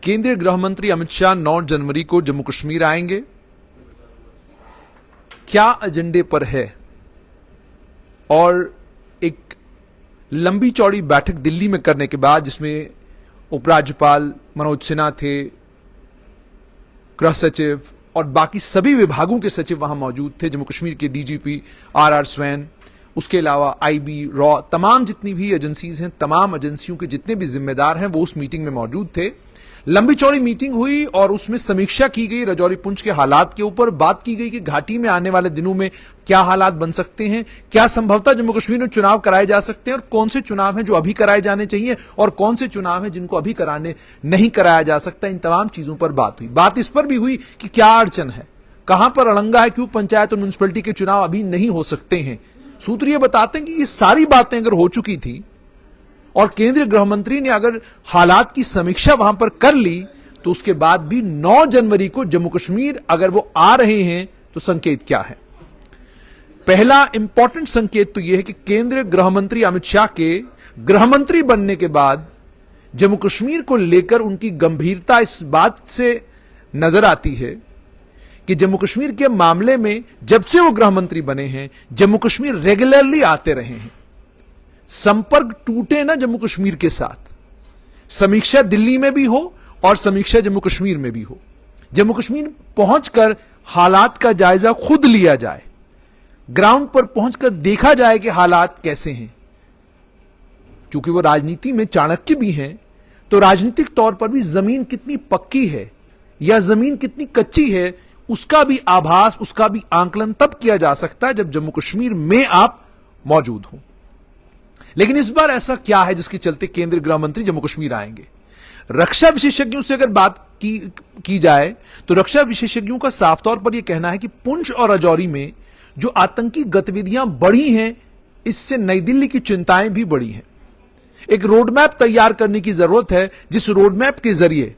केंद्रीय गृह मंत्री अमित शाह 9 जनवरी को जम्मू कश्मीर आएंगे। क्या एजेंडे पर है? और एक लंबी चौड़ी बैठक दिल्ली में करने के बाद, जिसमें उपराज्यपाल मनोज सिन्हा थे, गृह सचिव और बाकी सभी विभागों के सचिव वहां मौजूद थे, जम्मू कश्मीर के डीजीपी आर स्वैन, उसके अलावा आईबी, रॉ, तमाम जितनी भी एजेंसीज हैं, तमाम एजेंसियों के जितने भी जिम्मेदार हैं वो उस मीटिंग में मौजूद थे। लंबी चौड़ी मीटिंग हुई और उसमें समीक्षा की गई राजौरी पुंछ के हालात के ऊपर। बात की गई कि घाटी में आने वाले दिनों में क्या हालात बन सकते हैं, क्या संभवतः जम्मू कश्मीर में चुनाव कराए जा सकते हैं और कौन से चुनाव हैं जो अभी कराए जाने चाहिए और कौन से चुनाव हैं जिनको अभी नहीं कराया जा सकता। इन तमाम चीजों पर बात हुई। बात इस पर भी हुई कि क्या अड़चन है, कहां पर अड़ंगा है, क्यों पंचायत और म्युनिसिपैलिटी के चुनाव अभी नहीं हो सकते हैं। सूत्र ये बताते हैं कि ये सारी बातें अगर हो चुकी थी और केंद्रीय गृह मंत्री ने अगर हालात की समीक्षा वहां पर कर ली, तो उसके बाद भी 9 जनवरी को जम्मू कश्मीर अगर वो आ रहे हैं तो संकेत क्या है? पहला इंपॉर्टेंट संकेत तो यह है कि केंद्रीय गृह मंत्री अमित शाह के गृह मंत्री बनने के बाद जम्मू कश्मीर को लेकर उनकी गंभीरता इस बात से नजर आती है कि जम्मू कश्मीर के मामले में जब से वो गृह मंत्री बने हैं, जम्मू कश्मीर रेगुलरली आते रहे हैं। संपर्क टूटे ना जम्मू कश्मीर के साथ। समीक्षा दिल्ली में भी हो और समीक्षा जम्मू कश्मीर में भी हो। जम्मू कश्मीर पहुंचकर हालात का जायजा खुद लिया जाए, ग्राउंड पर पहुंचकर देखा जाए कि हालात कैसे हैं। क्योंकि वो राजनीति में चाणक्य भी हैं, तो राजनीतिक तौर पर भी जमीन कितनी पक्की है या जमीन कितनी कच्ची है, उसका भी आभास, उसका भी आंकलन तब किया जा सकता है जब जम्मू कश्मीर में आप मौजूद हो। लेकिन इस बार ऐसा क्या है जिसके चलते केंद्रीय गृह मंत्री जम्मू कश्मीर आएंगे? रक्षा विशेषज्ञों से अगर बात की जाए तो रक्षा विशेषज्ञों का साफ तौर पर यह कहना है कि पुंछ और राजौरी में जो आतंकी गतिविधियां बढ़ी हैं, इससे नई दिल्ली की चिंताएं भी बढ़ी हैं। एक रोडमैप तैयार करने की जरूरत है, जिस रोडमैप के जरिए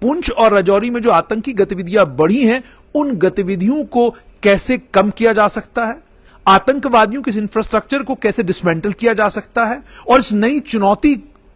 पुंछ और राजौरी में जो आतंकी गतिविधियां बढ़ी हैं, उन गतिविधियों को कैसे कम किया जा सकता है, आतंकवादियों के इंफ्रास्ट्रक्चर को कैसे डिसमेंटल किया जा सकता है और इस नई चुनौती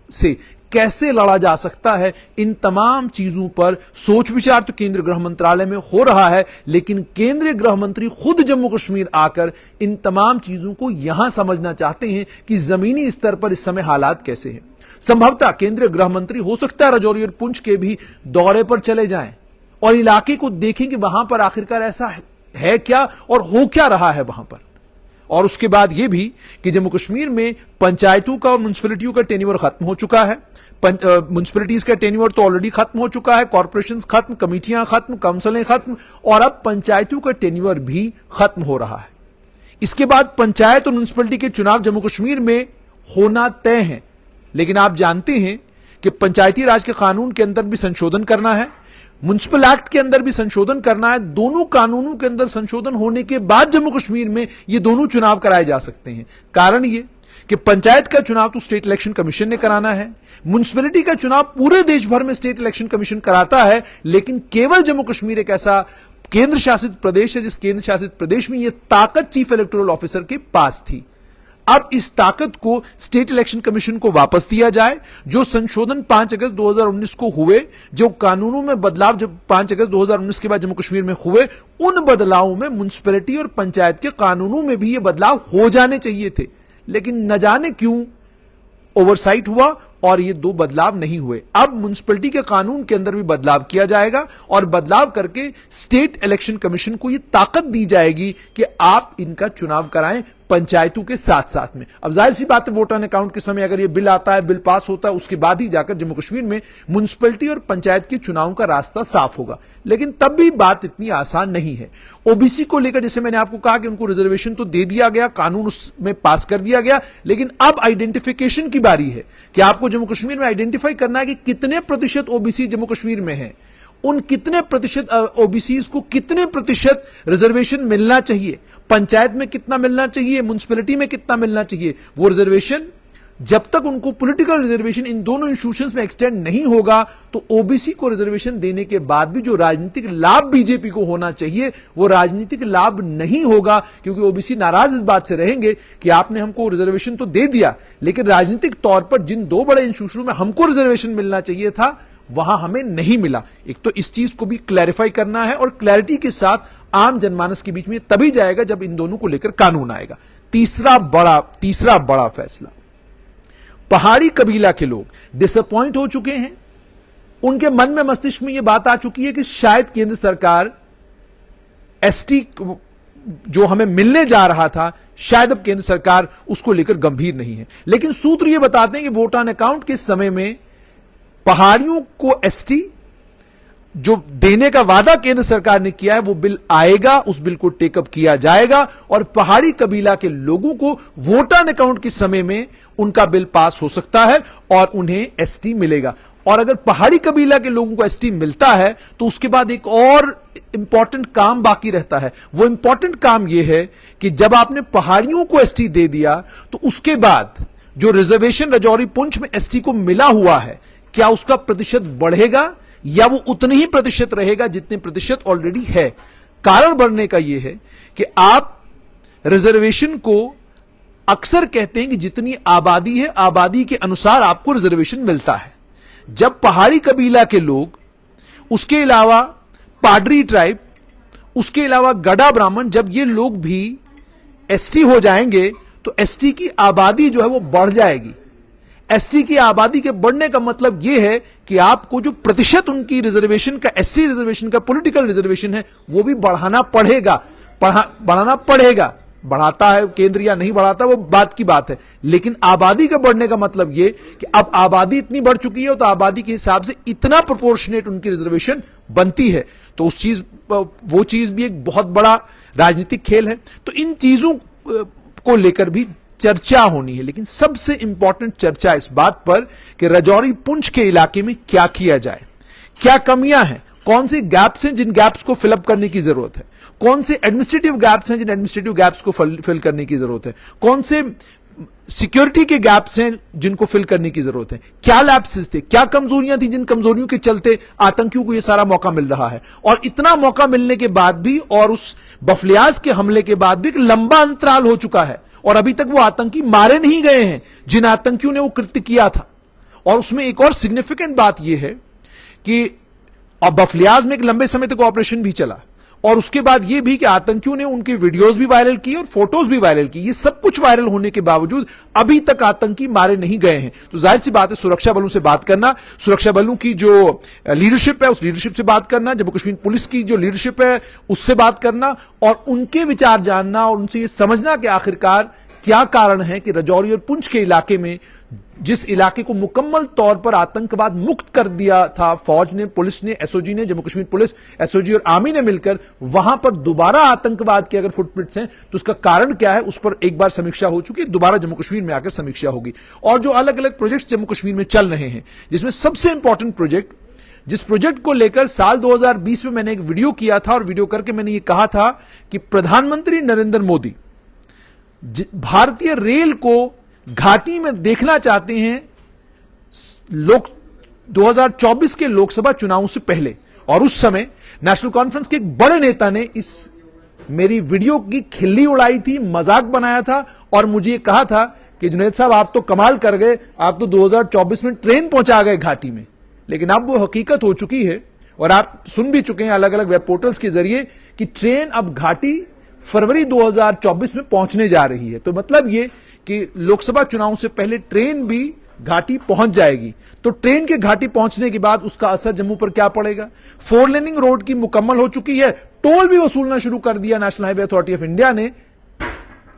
से कैसे लड़ा जा सकता है। इन तमाम चीजों पर सोच विचार तो केंद्रीय गृह मंत्रालय में हो रहा है, लेकिन केंद्रीय गृह मंत्री खुद जम्मू कश्मीर आकर इन तमाम चीजों को यहां समझना चाहते हैं कि जमीनी स्तर पर इस समय हालात कैसे हैं। संभवतः केंद्रीय गृह मंत्री हो सकता है राजौरी और पुंछ के भी दौरे पर चले जाएं और इलाके को देखें कि वहां पर आखिरकार ऐसा है क्या और हो क्या रहा है वहां पर। और उसके बाद यह भी कि जम्मू कश्मीर में पंचायतों का और म्युनिसिपैलिटियों का टेन्योर खत्म हो चुका है। म्युनिसिपैलिटीज का टेन्योर तो ऑलरेडी खत्म हो चुका है, कॉर्पोरेशंस खत्म, कमिटियां खत्म, काउंसिलें खत्म और अब पंचायतों का टेन्योर भी खत्म हो रहा है। इसके बाद पंचायत और म्युनिसिपैलिटी के चुनाव जम्मू कश्मीर में होना तय है। लेकिन आप जानते हैं कि पंचायती राज के कानून के अंदर भी संशोधन करना है, म्युनिसिपल एक्ट के अंदर भी संशोधन करना है। दोनों कानूनों के अंदर संशोधन होने के बाद जम्मू कश्मीर में ये दोनों चुनाव कराए जा सकते हैं। कारण ये कि पंचायत का चुनाव तो स्टेट इलेक्शन कमीशन ने कराना है, म्युनिसिपैलिटी का चुनाव पूरे देश भर में स्टेट इलेक्शन कमीशन कराता है, लेकिन केवल जम्मू कश्मीर एक ऐसा केंद्र शासित प्रदेश है जिस केंद्र शासित प्रदेश में यह ताकत चीफ इलेक्टोरल ऑफिसर के पास थी। अब इस ताकत को स्टेट इलेक्शन कमीशन को वापस दिया जाए। जो संशोधन 5 अगस्त 2019 को हुए, जो कानूनों में बदलाव जब 5 अगस्त 2019 के बाद जम्मू कश्मीर में हुए, उन बदलावों में म्युनिसिपैलिटी और पंचायत के कानूनों में भी ये बदलाव हो जाने चाहिए थे, लेकिन न जाने क्यों ओवरसाइट हुआ और ये 2 बदलाव नहीं हुए। अब म्युनिसिपैलिटी के कानून के अंदर भी बदलाव किया जाएगा और बदलाव करके स्टेट इलेक्शन कमीशन को ये ताकत दी जाएगी कि आप इनका चुनाव कराएं पंचायतों के साथ साथ में। अब जाहिर सी बात है, वोट ऑन अकाउंट के समय अगर ये बिल आता है, बिल पास होता है, उसके बाद ही जाकर जम्मू कश्मीर में म्युनिसिपैलिटी और पंचायत के चुनाव का रास्ता साफ होगा। लेकिन तब भी बात इतनी आसान नहीं है। ओबीसी को लेकर जैसे मैंने आपको कहा कि उनको रिजर्वेशन तो दे दिया गया, कानून उसमें पास कर दिया गया, लेकिन अब आइडेंटिफिकेशन की बारी है कि आपको जम्मू कश्मीर में आइडेंटिफाई करना है कि कितने प्रतिशत ओबीसी जम्मू कश्मीर में है, उन कितने प्रतिशत ओबीसीज को कितने प्रतिशत रिजर्वेशन मिलना चाहिए, पंचायत में कितना मिलना चाहिए, म्युनिसिपैलिटी में कितना मिलना चाहिए। वो रिजर्वेशन जब तक उनको पॉलिटिकल रिजर्वेशन इन दोनों इंस्टीट्यूशंस में एक्सटेंड नहीं होगा, तो ओबीसी को रिजर्वेशन देने के बाद भी जो राजनीतिक लाभ बीजेपी को होना चाहिए वो राजनीतिक लाभ नहीं होगा, क्योंकि ओबीसी नाराज इस बात से रहेंगे कि आपने हमको रिजर्वेशन तो दे दिया, लेकिन राजनीतिक तौर पर जिन 2 बड़े इंस्टीट्यूशनों में हमको रिजर्वेशन मिलना चाहिए था वहां हमें नहीं मिला। एक तो इस चीज को भी क्लैरिफाई करना है और क्लैरिटी के साथ आम जनमानस के बीच में तभी जाएगा जब इन दोनों को लेकर कानून आएगा। तीसरा बड़ा फैसला, पहाड़ी कबीला के लोग डिसअपॉइंट हो चुके हैं। उनके मन में मस्तिष्क में यह बात आ चुकी है कि शायद केंद्र सरकार एसटी जो हमें मिलने जा रहा था, शायद अब केंद्र सरकार उसको लेकर गंभीर नहीं है। लेकिन सूत्र यह बताते हैं कि वोट ऑन अकाउंट के समय में पहाड़ियों को एसटी जो देने का वादा केंद्र सरकार ने किया है वो बिल आएगा, उस बिल को टेकअप किया जाएगा और पहाड़ी कबीला के लोगों को वोट ऑन अकाउंट के समय में उनका बिल पास हो सकता है और उन्हें एसटी मिलेगा। और अगर पहाड़ी कबीला के लोगों को एसटी मिलता है तो उसके बाद एक और इंपॉर्टेंट काम बाकी रहता है। वो इंपॉर्टेंट काम यह है कि जब आपने पहाड़ियों को एसटी दे दिया तो उसके बाद जो रिजर्वेशन राजौरी पुंछ में एसटी को मिला हुआ है, क्या उसका प्रतिशत बढ़ेगा या वो उतने ही प्रतिशत रहेगा जितने प्रतिशत ऑलरेडी है। कारण बढ़ने का यह है कि आप रिजर्वेशन को अक्सर कहते हैं कि जितनी आबादी है आबादी के अनुसार आपको रिजर्वेशन मिलता है। जब पहाड़ी कबीला के लोग, उसके अलावा पाडरी ट्राइब, उसके अलावा गड़ा ब्राह्मण, जब ये लोग भी एसटी हो जाएंगे तो एसटी की आबादी जो है वो बढ़ जाएगी। एसटी की आबादी के बढ़ने का मतलब यह है कि आपको जो प्रतिशत उनकी रिजर्वेशन का, एसटी रिजर्वेशन का, पॉलिटिकल रिजर्वेशन है, वो भी बढ़ाना पड़ेगा, बढ़ाना पड़ेगा। बढ़ाता है केंद्र या नहीं बढ़ाता वो बात की बात है, लेकिन आबादी का बढ़ने का मतलब यह कि अब आबादी इतनी बढ़ चुकी है तो आबादी के हिसाब से इतना प्रोपोर्शनेट उनकी रिजर्वेशन बनती है। तो वो चीज भी एक बहुत बड़ा राजनीतिक खेल है। तो इन चीजों को लेकर भी चर्चा होनी है, लेकिन सबसे इंपॉर्टेंट चर्चा इस बात पर कि राजौरी पुंछ के इलाके में क्या किया जाए, क्या कमियां हैं, कौन से गैप्स हैं जिन गैप्स को फिलअप करने की जरूरत है, कौन से एडमिनिस्ट्रेटिव गैप्स हैं जिन एडमिनिस्ट्रेटिव गैप्स को फिल करने की जरूरत है, कौन से सिक्योरिटी के गैप्स हैं जिनको फिल करने की जरूरत है, क्या लैप्सेस थे, क्या कमजोरियां थी जिन कमजोरियों के चलते आतंकियों को यह सारा मौका मिल रहा है। और इतना मौका मिलने के बाद भी और उस बफलियाज के हमले के बाद भी एक लंबा अंतराल हो चुका है और अभी तक वो आतंकी मारे नहीं गए हैं जिन आतंकियों ने वो कृत्य किया था। और उसमें एक और सिग्निफिकेंट बात यह है कि अब बफलियाज में एक लंबे समय तक ऑपरेशन भी चला और उसके बाद यह भी कि आतंकियों ने उनके वीडियोस भी वायरल किए और फोटोज भी वायरल की। ये सब कुछ वायरल होने के बावजूद अभी तक आतंकी मारे नहीं गए हैं। तो जाहिर सी बात है सुरक्षा बलों से बात करना, सुरक्षा बलों की जो लीडरशिप है उस लीडरशिप से बात करना, जम्मू कश्मीर पुलिस की जो लीडरशिप है उससे बात करना और उनके विचार जानना और उनसे यह समझना कि आखिरकार क्या कारण है कि राजौरी और पुंछ के इलाके में, जिस इलाके को मुकम्मल तौर पर आतंकवाद मुक्त कर दिया था फौज ने, पुलिस ने, एसओजी ने, जम्मू कश्मीर पुलिस, एसओजी और आर्मी ने मिलकर, वहां पर दोबारा आतंकवाद के अगर फुटप्रिंट्स हैं तो उसका कारण क्या है, उस पर एक बार समीक्षा हो चुकी है, दोबारा जम्मू कश्मीर में आकर समीक्षा होगी। और जो अलग अलग प्रोजेक्ट जम्मू कश्मीर में चल रहे हैं, जिसमें सबसे इंपॉर्टेंट प्रोजेक्ट, जिस प्रोजेक्ट को लेकर साल 2020 में मैंने एक वीडियो किया था और वीडियो करके मैंने ये कहा था कि प्रधानमंत्री नरेंद्र मोदी भारतीय रेल को घाटी में देखना चाहते हैं लोग 2024 के लोकसभा चुनावों से पहले। और उस समय नेशनल कॉन्फ्रेंस के एक बड़े नेता ने इस मेरी वीडियो की खिल्ली उड़ाई थी, मजाक बनाया था और मुझे कहा था कि जुनैद साहब आप तो कमाल कर गए, आप तो 2024 में ट्रेन पहुंचा गए घाटी में। लेकिन अब वो हकीकत हो चुकी है और आप सुन भी चुके हैं अलग अलग वेब पोर्टल्स के जरिए कि ट्रेन अब घाटी फरवरी 2024 में पहुंचने जा रही है। तो मतलब ये कि लोकसभा चुनाव से पहले ट्रेन भी घाटी पहुंच जाएगी। तो ट्रेन के घाटी पहुंचने के बाद उसका असर जम्मू पर क्या पड़ेगा? 4 लेनिंग रोड की मुकम्मल हो चुकी है, टोल भी वसूलना शुरू कर दिया national highway authority of India ने।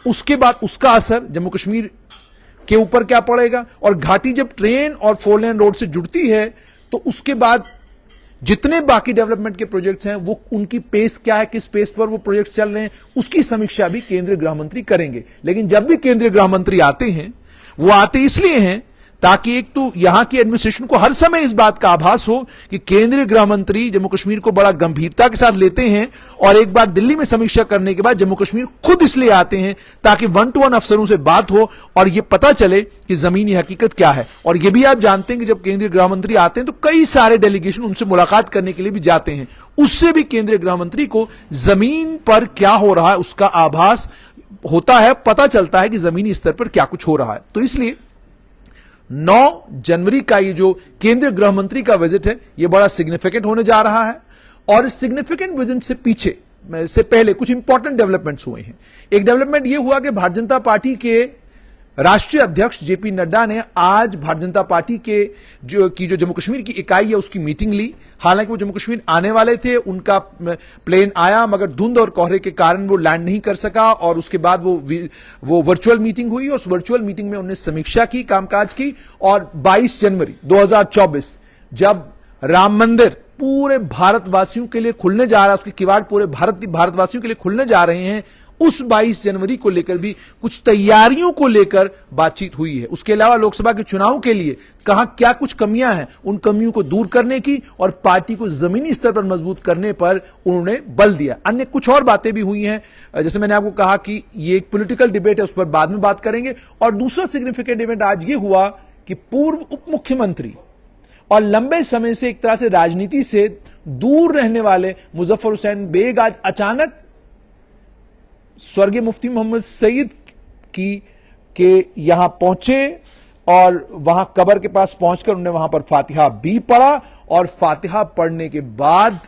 उसके बाद उसका असर जम्मू कश्मीर के ऊपर क्या पड़ेगा? और घाटी जब ट्रेन और 4 लेन रोड से जुड़ती है तो उसके बाद जितने बाकी डेवलपमेंट के प्रोजेक्ट्स हैं वो उनकी पेस क्या है, किस पेस पर वो प्रोजेक्ट चल रहे हैं, उसकी समीक्षा भी केंद्रीय गृह मंत्री करेंगे। लेकिन जब भी केंद्रीय गृह मंत्री आते हैं वो आते इसलिए हैं ताकि एक तो यहां की एडमिनिस्ट्रेशन को हर समय इस बात का आभास हो कि केंद्रीय गृह मंत्री जम्मू कश्मीर को बड़ा गंभीरता के साथ लेते हैं और एक बार दिल्ली में समीक्षा करने के बाद जम्मू कश्मीर खुद इसलिए आते हैं ताकि 1-to-1 अफसरों से बात हो और यह पता चले कि जमीनी हकीकत क्या है। और यह भी आप जानते हैं कि जब केंद्रीय गृह मंत्री आते हैं तो कई सारे डेलीगेशन उनसे मुलाकात करने के लिए भी जाते हैं। उससे भी केंद्रीय गृह मंत्री को जमीन पर क्या हो रहा है उसका आभास होता है, पता चलता है कि जमीनी स्तर पर क्या कुछ हो रहा है। तो इसलिए 9 जनवरी का ये जो केंद्रीय गृह मंत्री का विजिट है, ये बड़ा सिग्निफिकेंट होने जा रहा है। और इस सिग्निफिकेंट विजिट से पहले कुछ इंपॉर्टेंट डेवलपमेंट्स हुए हैं। एक डेवलपमेंट ये हुआ कि भारतीय जनता पार्टी के राष्ट्रीय अध्यक्ष जेपी नड्डा ने आज भारतीय जनता पार्टी के जो जम्मू कश्मीर की इकाई है उसकी मीटिंग ली। हालांकि वो जम्मू कश्मीर आने वाले थे, उनका प्लेन आया मगर धुंध और कोहरे के कारण वो लैंड नहीं कर सका और उसके बाद वो वर्चुअल मीटिंग हुई और उस वर्चुअल मीटिंग में उन्होंने समीक्षा की, कामकाज की। और 22 जनवरी 2024 जब राम मंदिर पूरे भारतवासियों के लिए खुलने जा रहा है, उसके किवाड़ पूरे भारतवासियों के लिए खुलने जा रहे हैं, उस 22 जनवरी को लेकर भी कुछ तैयारियों को लेकर बातचीत हुई है। उसके अलावा लोकसभा के चुनाव के लिए कहां क्या कुछ कमियां हैं, उन कमियों को दूर करने की और पार्टी को जमीनी स्तर पर मजबूत करने पर उन्होंने बल दिया। अन्य कुछ और बातें भी हुई हैं, जैसे मैंने आपको कहा कि ये एक पॉलिटिकल डिबेट है, उस पर बाद में बात करेंगे। और दूसरा सिग्निफिकेंट इवेंट आज ये हुआ कि पूर्व उप मुख्यमंत्री और लंबे समय से एक तरह से राजनीति से दूर रहने वाले मुजफ्फर हुसैन बेग आज अचानक स्वर्गीय मुफ्ती मोहम्मद सईद के यहां पहुंचे और वहां कब्र के पास पहुंचकर उन्होंने वहां पर फातिहा भी पढ़ा। और फातिहा पढ़ने के बाद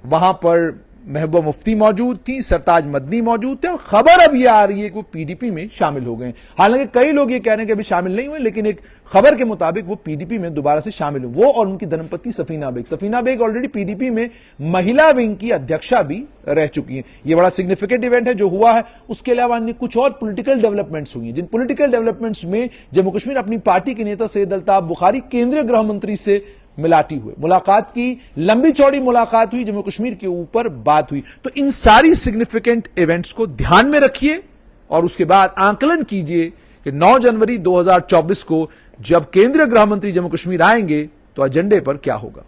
वहां पर महबूबा मुफ्ती मौजूद थी, सरताज मदनी मौजूद थे और खबर अब यह आ रही है कि वो पीडीपी में शामिल हो गए। हालांकि कई लोग ये कह रहे हैं कि अभी शामिल नहीं हुए, लेकिन एक खबर के मुताबिक वो पीडीपी में दोबारा से शामिल हुए। वो और उनकी धर्मपत्नी सफीना बेग ऑलरेडी पीडीपी में महिला विंग की अध्यक्षा भी रह चुकी हैं। ये बड़ा सिग्निफिकेंट इवेंट है जो हुआ है। उसके अलावा अन्य कुछ और पॉलिटिकल डेवलपमेंट्स हुई हैं, जिन पॉलिटिकल डेवलपमेंट्स में जम्मू कश्मीर अपनी पार्टी के नेता सैयद अल्ताफ बुखारी केंद्रीय गृह मंत्री से मिलाटी हुए, मुलाकात की, लंबी चौड़ी मुलाकात हुई, जम्मू कश्मीर के ऊपर बात हुई। तो इन सारी सिग्निफिकेंट इवेंट्स को ध्यान में रखिए और उसके बाद आंकलन कीजिए कि 9 जनवरी 2024 को जब केंद्रीय गृह मंत्री जम्मू कश्मीर आएंगे तो एजेंडे पर क्या होगा।